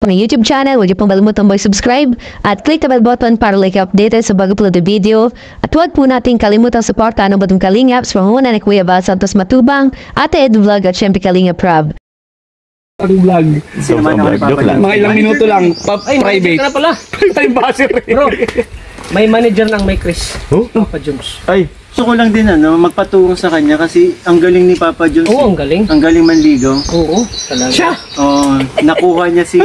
ng YouTube channel. Huwag niyo pong kalimutan mag-subscribe at click the bell button para like updated sa bago-upload na video. At huwag po natin kalimutang suportahan ang Batong Kalingap sa pangunguna ni Kuya Val Santos Matubang, Ate Ed Vlog at syempre Kalingap Rob. Ang vlog. Mga ilang minuto lang. Private. Na pala. Time buzzer. Bro, may manager ng may Chris. Papa Jones. Ay, gusto ko lang din magpatulong sa kanya kasi ang galing ni Papa Jones. Oo, ang galing. Ang galing manligaw. Oo, talaga. Siya! Oh, nakuha niya si...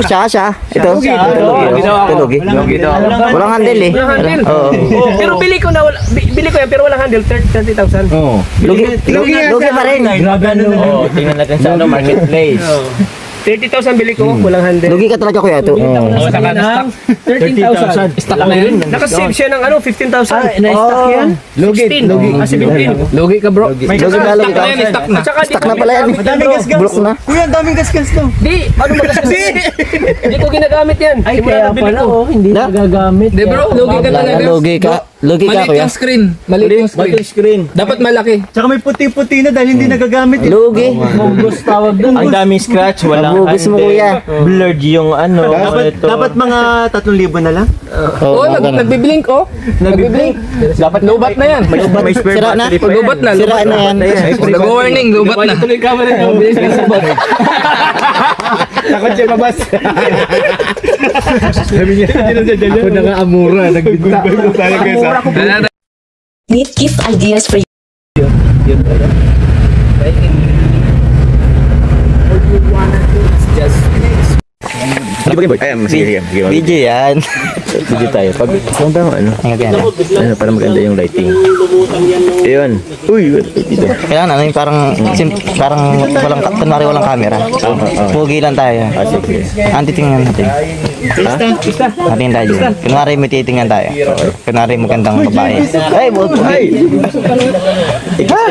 Siya. Ito. Lugi. Walang handle eh. Walang handle. Oo. Pero bili ko yan pero walang handle, 30,000. Oo. Lugi pa rin. Oo, tingnan natin sa marketplace. 30,000 bili ko, walang handle. Lugi ka talaga kuya ito. Oo, saka na 13,000. Stock na yun. Nakasave siya ng 15,000. Na-stock yan? Lugi. 17. Lugi ka bro. Lugi ka. Stock na. Stock na pala yan. Madaming gasgas. Bulok na. Kuya, ang daming gasgas to. Di, paano magasgas? Hindi ko ginagamit yan. Ay, kaya pala Hindi na gagagamit. Di bro, lugi ka talaga. Lugi ka. Lugi ka Maliit kuya. yung screen. Maliit yung screen. Dapat malaki. Tsaka may puti-puti na dahil hindi nagagamit. Lugi. Mugos tawag doon. Ang daming scratch, walang Mugos mo kuya. blurred yung dapat mga 3,000 na lang. Oo, nagbiblink oh. Nagbiblink. Dapat lobat na yan. May spare Sira na. battery. Lobat na. Sira na yan. Nag-warning, lobat na. Tuloy camera niyo. Bilis ka sa bot. Takot siya mabas. Sabi niya, ako na nga amura. Nagbinta. Need gift ideas for Video yan. Video tayo. Pag para maganda yung lighting. Ayun. Uy, dito. Kailangan parang walang walang camera. Pugi lang tayo. Sige. Titingnan natin. Natin tayo. Kunwari may titingnan tayo. Kunwari magandang babae. Ay, buto. Ay!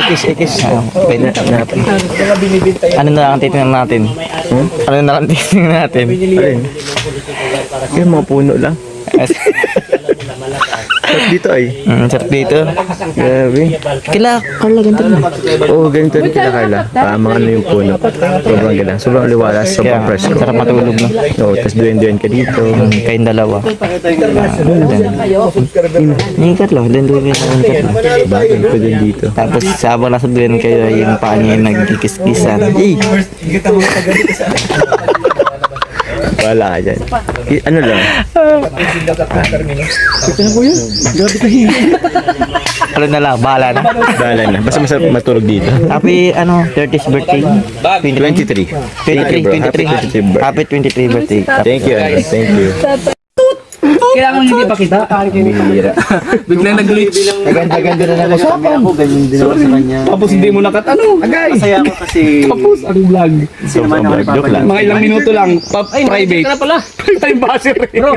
Ikis. Pwede na. Ano na lang titingnan natin? Ano na lang titingnan natin? Yung mga puno lang. Dito ay. Sarap dito. Grabe. Carla, ganito na. Oo, ganito rin kila Carla. Mga ano yung puno. Sobrang ganda. Sobrang liwalas. Sobrang fresh. Sarap matulog na. Oo, tapos duyan-duyan ka dito. Kayong dalawa. Yung katlo, duyan kayo. Bagay ko din dito. Tapos sabang nasa duyan kayo, yung paa niya nagkikis-kisan. Wala ka dyan. Ano lang? Ano na lang, bahala na. Bahala na. Basta masarap matulog dito. Happy, 30th birthday. 23. 23. Happy 23 birthday. Thank you. Thank you. Kailangan hindi pa kita. Bihira. Biglang nag-glitch. Ganda na lang kami. Ako ganyan din ako sa kanya. Tapos hindi mo nakatanong. Agay. Masaya ako kasi Tapos ang vlog. sobrang joke lang. Mga ilang minuto lang. Ay, manager Private. ka na pala. Time buzzer. Bro,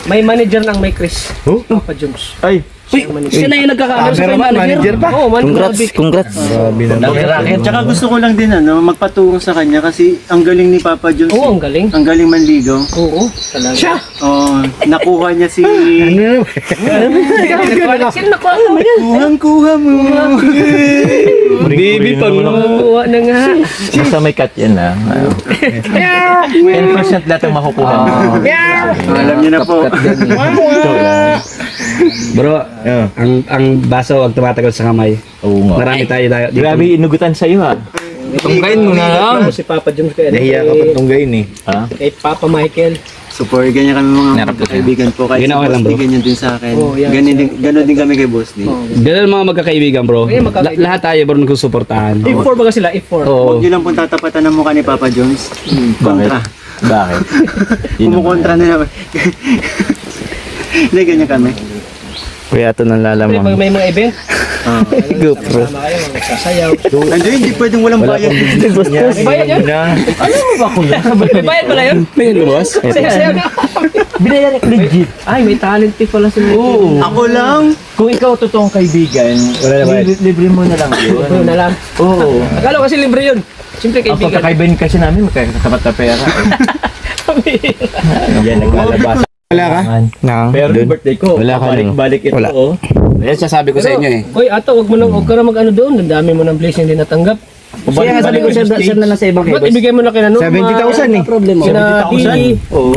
may manager ng may Chris. Papa Jones. Ay, Uy, siya na yung nagkakamera sa manager pa. Oo, Congrats. Tsaka gusto ko lang din magpatulong sa kanya kasi ang galing ni Papa Jones. Oo, ang galing. Ang galing manligaw. Oo, talaga. Siya. Oh, nakuha niya si... Sino nakuha mo yan? Kuha mo. Baby pa no. Nakuha na nga. Basta may cut yan 10% lahat ang makukuha. Alam niyo na po. Bro, ang baso wag tumatagal sa kamay. Oo nga. Marami tayo dito. Grabe, inugutan sa'yo ha. Tungkain mo na lang. Si Papa Jones kaya. Nahiya ka pa tunggayin eh. Ha? Kay Papa Michael. Support ganyan kami mga kaibigan po. Kahit Ginawa si lang, Boss bro. D, ganyan din sa akin. Oo, yan. Ganon din kami kay Boss D. Ganun mga magkakaibigan bro. Ayun, magkakaibigan. Lahat tayo bro nagsusuportahan. If4 ba sila? If4. Oo. Huwag niyo lang pong tatapatan ng mukha ni Papa Jones. Kontra. Bakit? Kumukontra na naman. Hindi, ganyan kami. Kuya, ito nang Pag lalamang. may mga event, GoPro. sama kayo, magsasayaw. Nandiyo, hindi pwedeng walang bayad. May bayad yan? May bayad pala yun? Tingin mo boss? Sayaw na. Binayaran legit. Ay, may talent fee pala si Michael. Ako lang. Kung ikaw totoong kaibigan, libre mo na lang yun. Ito na lang. Oo. Akala ko kasi libre yun. Siyempre Ang kaibigan. pagkakaibigan kasi namin, magkakatapat na pera. Yan, naglalabas. Wala ka? Pero yung birthday ko, Wala ka, no? balik ito. Wala. Oh. Yan sasabi ko sa inyo eh. Hoy, ato, wag ka na mag-ano doon. Ang dami mo ng blessing din natanggap. Kaya nga sabi ko siya na lang sa ibang Ba't ibigay mo na kina Norma? 70,000 eh. Problema. Kina Dee. Oo,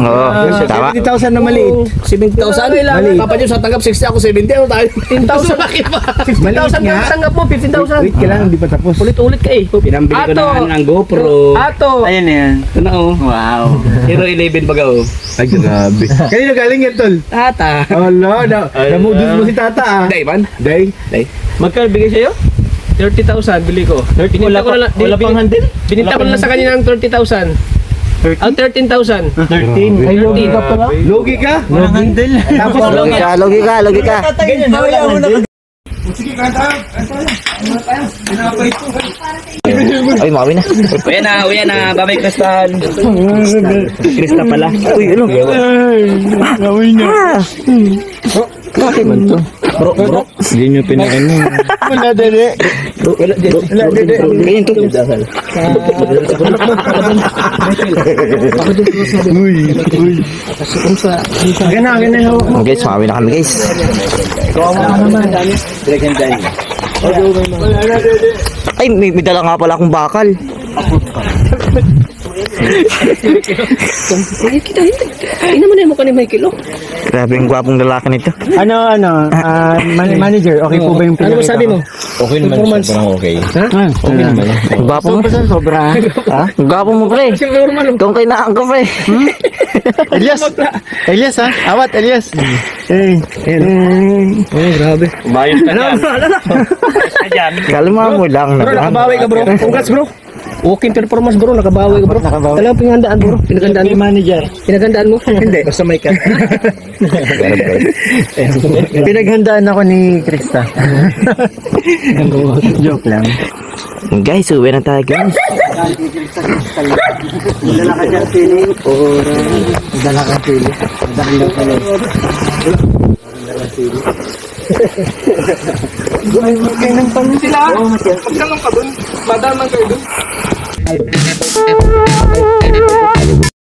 tama. 70,000 na maliit. 70,000? Maliit. Papa Diyos, tanggap 60 ako 70. Ano tayo? 15,000 bakit ba? 15,000 nga. na tanggap mo, 15,000. Wait, kailangan hindi pa tapos. Ulit-ulit ka eh. Pinambili ko na ng GoPro. Ato. Ayan na yan. Ito na oh. Wow. Hero 11 baga oh. Ay, grabe. Kanino galing yan, tol? Tata. Ala, namudus mo si tata ah. Day man? Day. Magkano bigay sa'yo? 30,000 bili ko. Wala pang handle? Bininta ko na lang sa kanya ng 30,000. 13,000. 13. Ay, logi ka pala. Logi ka? Walang handle. Tapos Logi ka. Ganyan na, walang handle. Ay, makawi na. Uyan na, babay Kristal. Krista pala. Uy, ano? Bakit man to? Bro. Hindi nyo pinakain. Wala dede. Ganyan to. Gana Guys, makawi na kami guys. Ay, may dala nga pala akong bakal. Ay naman yung mukha ni Michael, oh. Grabe yung gwapong lalaki nito. Manager, okay po ba yung Ano masabi mo? Okay naman siya, parang okay. Okay naman. Ang gwapo mo. Sobra. Ha? Ang gwapo mo, pre. Siyempre, normal. Ikaw ang kainaan ko, pre. Elias ha? Awat, Elias. Grabe. Bayos ka dyan. Kalma mo lang Bro, naman. nakabawi ka, bro. Congrats, bro. Walking performance, bro. Nakabawi ka, bro. Talagang pinagandaan, bro. Pinagandaan mo. Manager. Pinagandaan mo. Hindi, basta may ka. Pinaghandaan ako ni Krista. Joke lang. Guys, uwi na tayo, guys. Dala ka dyan, Pili. Dala ka, Pili. Dala ka, Pili. Kayo ng panin sila. Pagkalong ka dun. Badaman kayo dun.